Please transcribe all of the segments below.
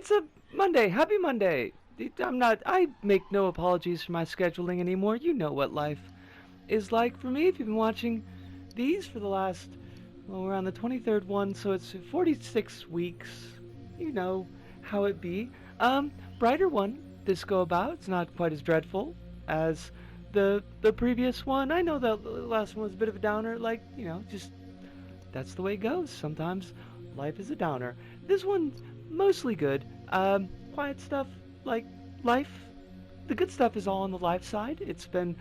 It's a Monday. Happy Monday. I make no apologies for my scheduling anymore. You know what life is like for me if you've been watching these for the last, well, we're on the 23rd one, so it's 46 weeks. You know how it be. Brighter one this go about. It's not quite as dreadful as the previous one. I know the last one was a bit of a downer, like, just that's the way it goes. Sometimes life is a downer. This one's mostly good. Quiet stuff like life. The good stuff is all on the life side. It's been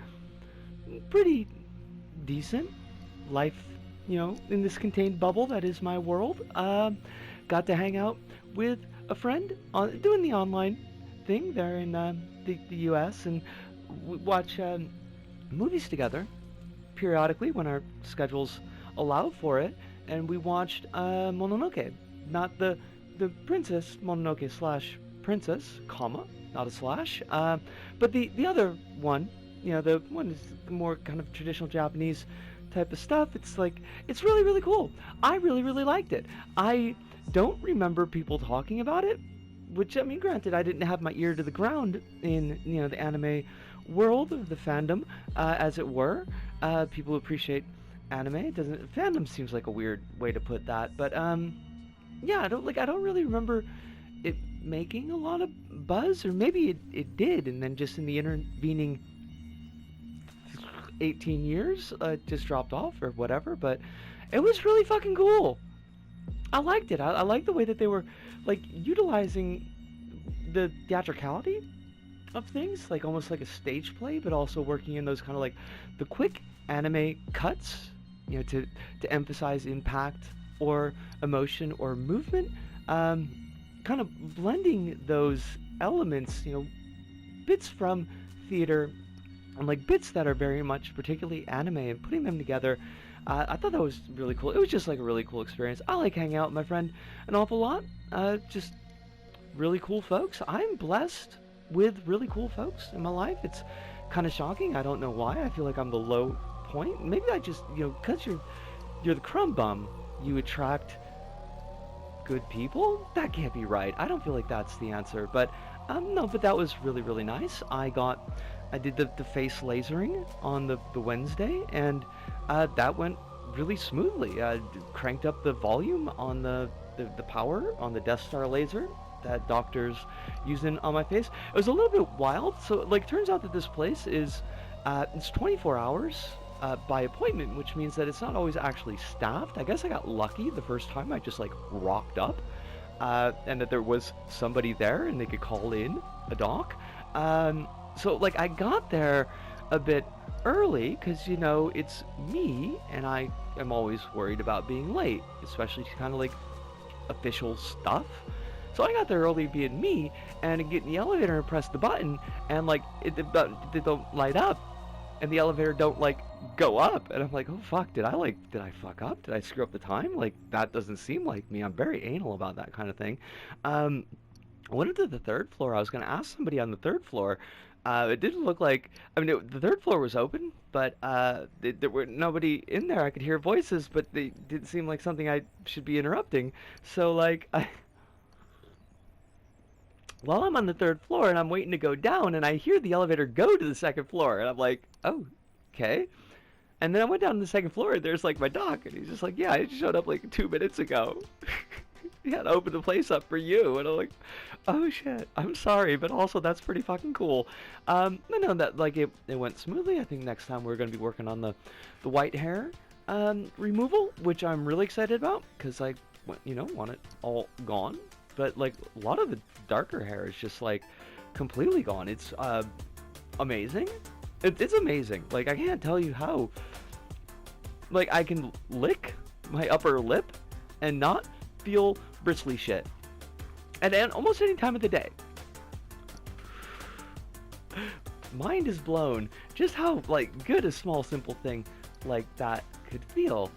pretty decent. Life, in this contained bubble that is my world. Got to hang out with a friend doing the online thing there in the U.S. and watch movies together periodically when our schedules allow for it. And we watched Mononoke, not the Princess Mononoke slash Princess, comma, not a slash, but the other one, the one is more kind of traditional Japanese type of stuff. It's like, it's really, really cool. I really, really liked it. I don't remember people talking about it, which, I mean, granted, I didn't have my ear to the ground in, the anime world, the fandom, as it were. People who appreciate anime. Fandom seems like a weird way to put that, but, yeah, I don't really remember it making a lot of buzz, or maybe it did, and then just in the intervening 18 years, just dropped off or whatever, but it was really fucking cool. I liked it. I liked the way that they were, like, utilizing the theatricality of things, like almost like a stage play, but also working in those kind of like the quick anime cuts, to emphasize impact or emotion or movement, kind of blending those elements, bits from theater and like bits that are very much particularly anime, and putting them together. I thought that was really cool. It was just like a really cool experience. I like hanging out with my friend an awful lot. Just really cool folks. I'm blessed with really cool folks in my life. It's kind of shocking. I don't know why. I feel like I'm the low point. Maybe I just, because you're the crumb bum, you attract good people? That can't be right. I don't feel like that's the answer. But no, but that was really, really nice. I did the face lasering on the Wednesday, and that went really smoothly. Cranked up the volume on the power on the Death Star laser that doctors using on my face. It was a little bit wild. So, like, turns out that this place is it's 24 hours by appointment, which means that it's not always actually staffed. I guess I got lucky the first time I just like rocked up, and that there was somebody there and they could call in a doc. So like I got there a bit early because it's me, and I am always worried about being late, especially to kind of like official stuff. So I got there early being me, and I get in the elevator and press the button, and like it don't light up, and the elevator don't like go up, and I'm like, oh fuck, did I fuck up? Did I screw up the time? Like, that doesn't seem like me. I'm very anal about that kind of thing. I went into the third floor. I was going to ask somebody on the third floor. It didn't look like, the third floor was open, but there were nobody in there. I could hear voices, but they didn't seem like something I should be interrupting. So like, while I'm on the third floor and I'm waiting to go down, and I hear the elevator go to the second floor, and I'm like, oh, okay. And then I went down to the second floor, and there's like my doc, and he's just like, yeah, I just showed up like 2 minutes ago. He had to open the place up for you. And I'm like, oh shit, I'm sorry, but also that's pretty fucking cool. No, that like it went smoothly. I think next time we're going to be working on the white hair removal, which I'm really excited about, because I want it all gone. But like a lot of the darker hair is just like completely gone. It's amazing. It's amazing. Like, I can't tell you how. Like, I can lick my upper lip and not feel bristly shit at almost any time of the day. Mind is blown just how like good a small simple thing like that could feel.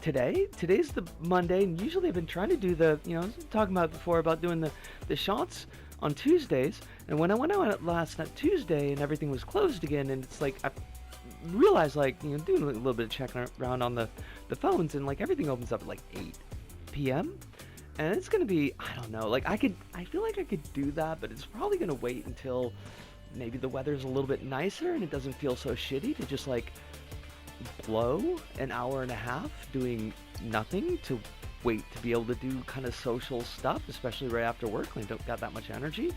Today's the Monday, and usually I've been trying to do the, I was talking about before about doing the shots on Tuesdays, and when I went out last Tuesday and everything was closed again, and it's like I realized, like, doing a little bit of checking around on the phones, and like everything opens up at like 8 p.m. And it's gonna be, I don't know, like I feel like I could do that, but it's probably gonna wait until maybe the weather's a little bit nicer and it doesn't feel so shitty to just like blow an hour and a half doing nothing to wait to be able to do kind of social stuff, especially right after work when I don't got that much energy.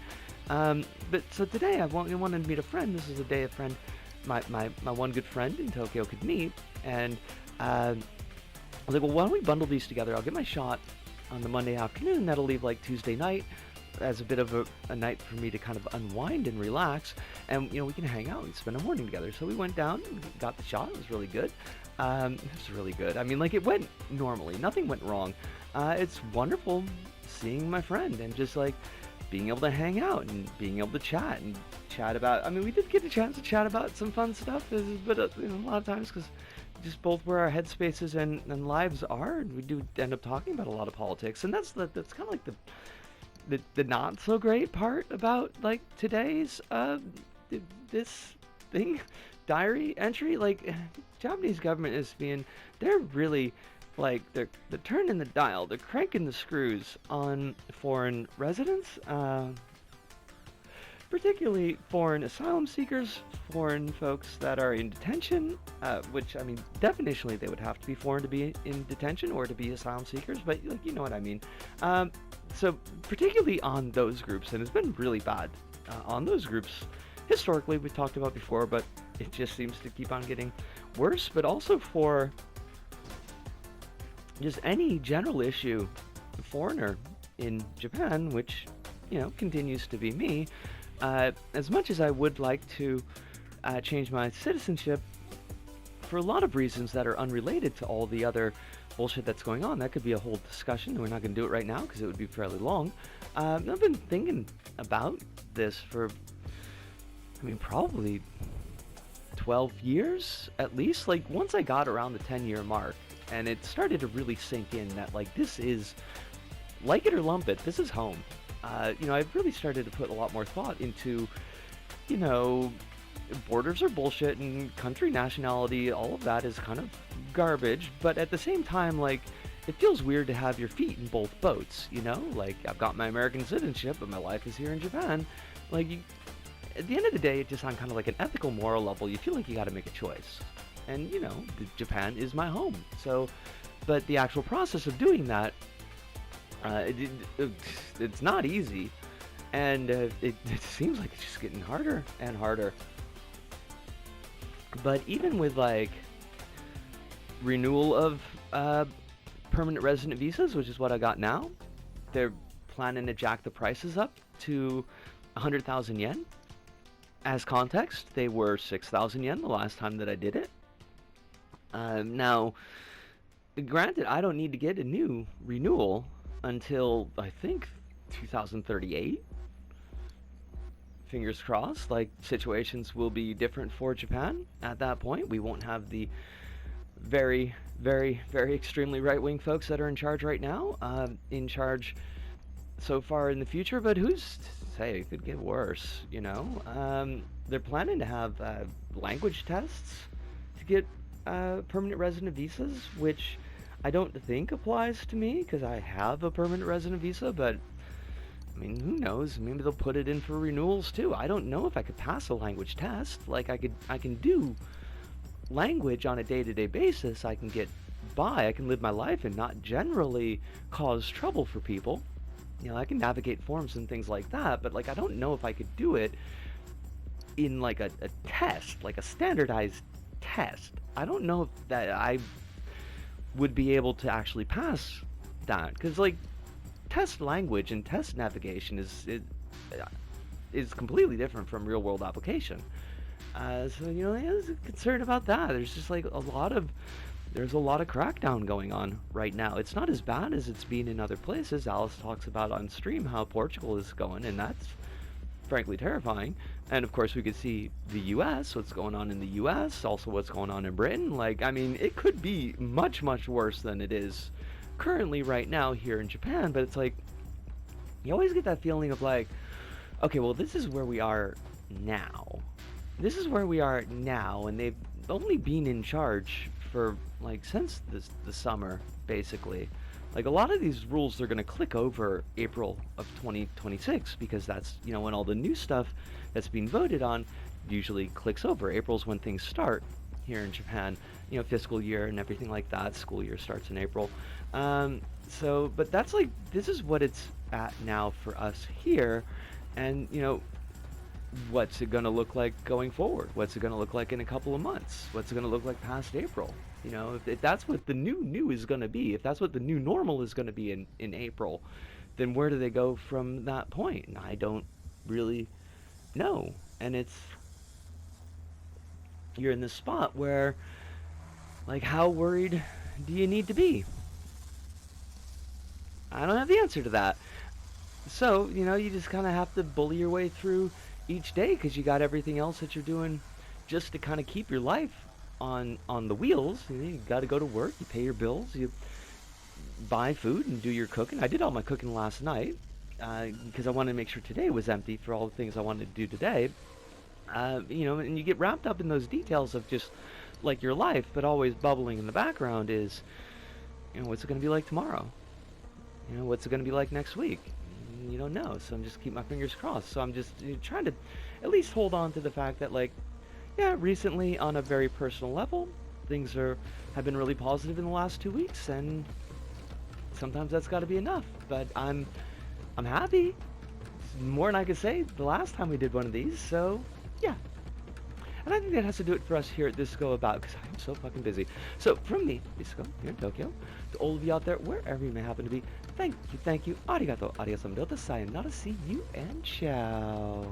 But so today I wanted to meet a friend. This is a day a friend, my one good friend in Tokyo could meet, and I was like, well, why don't we bundle these together? I'll get my shot on the Monday afternoon. That'll leave like Tuesday night as a bit of a night for me to kind of unwind and relax, and we can hang out and spend a morning together. So we went down, got the shot. It was really good. It was really good. I mean, like, it went normally. Nothing went wrong. It's wonderful seeing my friend and just like being able to hang out and being able to chat about. I mean, we did get a chance to chat about some fun stuff, but a lot of times because just both where our headspaces and lives are, and we do end up talking about a lot of politics, and that's kind of like the not so great part about like today's this thing, diary entry. Like, Japanese government is they're really like they're turning the dial, they're cranking the screws on foreign residents, particularly foreign asylum seekers, foreign folks that are in detention, which, I mean, definitionally they would have to be foreign to be in detention or to be asylum seekers, but like, you know what I mean. So particularly on those groups, and it's been really bad on those groups historically, we've talked about before, but it just seems to keep on getting worse. But also for just any general issue, foreigner in Japan, which continues to be me. As much as I would like to change my citizenship for a lot of reasons that are unrelated to all the other bullshit that's going on, that could be a whole discussion. We're not going to do it right now because it would be fairly long. I've been thinking about this for, I mean, probably 12 years at least. Like, once I got around the 10-year mark and it started to really sink in that, like, this is, like it or lump it, this is home. I've really started to put a lot more thought into, borders are bullshit and country, nationality, all of that is kind of garbage. But at the same time, like, it feels weird to have your feet in both boats, Like, I've got my American citizenship, but my life is here in Japan. Like, at the end of the day, just on kind of like an ethical, moral level, you feel like you got to make a choice. And, Japan is my home. So, but the actual process of doing that, it's not easy, and it seems like it's just getting harder and harder. But even with like renewal of permanent resident visas, which is what I got now, they're planning to jack the prices up to 100,000 yen. As context, they were 6,000 yen the last time that I did it. Now, granted, I don't need to get a new renewal until, I think, 2038. Fingers crossed. Like, situations will be different for Japan at that point. We won't have the very, very, very extremely right-wing folks that are in charge right now, in charge so far in the future, but who's to say? It could get worse, They're planning to have language tests to get permanent resident visas, which I don't think applies to me because I have a permanent resident visa, but I mean, who knows? Maybe they'll put it in for renewals too. I don't know if I could pass a language test. Like, I can do language on a day-to-day basis. I can get by. I can live my life and not generally cause trouble for people. I can navigate forms and things like that, but like, I don't know if I could do it in like a test, like a standardized test. I don't know if that I would be able to actually pass that, because like, test language and test navigation is completely different from real world application. So I was concerned about that. There's just like a lot of crackdown going on right now. It's not as bad as it's been in other places. Alice talks about on stream how Portugal is going, and that's frankly terrifying. And of course, we could see the US, what's going on in the US, also what's going on in Britain. Like, I mean, it could be much, much worse than it is currently right now here in Japan. But it's like, you always get that feeling of like, okay, well, this is where we are now. This is where we are now, and they've only been in charge for like since the summer, basically. Like a lot of these rules are going to click over April of 2026 because that's, when all the new stuff that's being voted on usually clicks over. April's when things start here in Japan, fiscal year and everything like that. School year starts in April. But that's like, this is what it's at now for us here. And, what's it going to look like going forward? What's it going to look like in a couple of months? What's it going to look like past April? If that's what the new is going to be, if that's what the new normal is going to be in April, then where do they go from that point? And I don't really know. And you're in this spot where, like, how worried do you need to be? I don't have the answer to that. So, you just kind of have to bully your way through each day because you got everything else that you're doing just to kind of keep your life on the wheels. You got to go to work, you pay your bills, you buy food and do your cooking. I did all my cooking last night because I wanted to make sure today was empty for all the things I wanted to do today. And you get wrapped up in those details of just like your life, but always bubbling in the background is, what's it going to be like tomorrow? What's it going to be like next week? You don't know, so I'm just keep my fingers crossed. So I'm just trying to at least hold on to the fact that, like, yeah, recently on a very personal level, things have been really positive in the last 2 weeks, and sometimes that's got to be enough. But I'm happy. It's more than I could say the last time we did one of these. So yeah. And I think that has to do it for us here at This Go About, because I'm so fucking busy. So from me, Disco, here in Tokyo, to all of you out there, wherever you may happen to be, thank you, arigato, arigato, sayonara, see you, and ciao.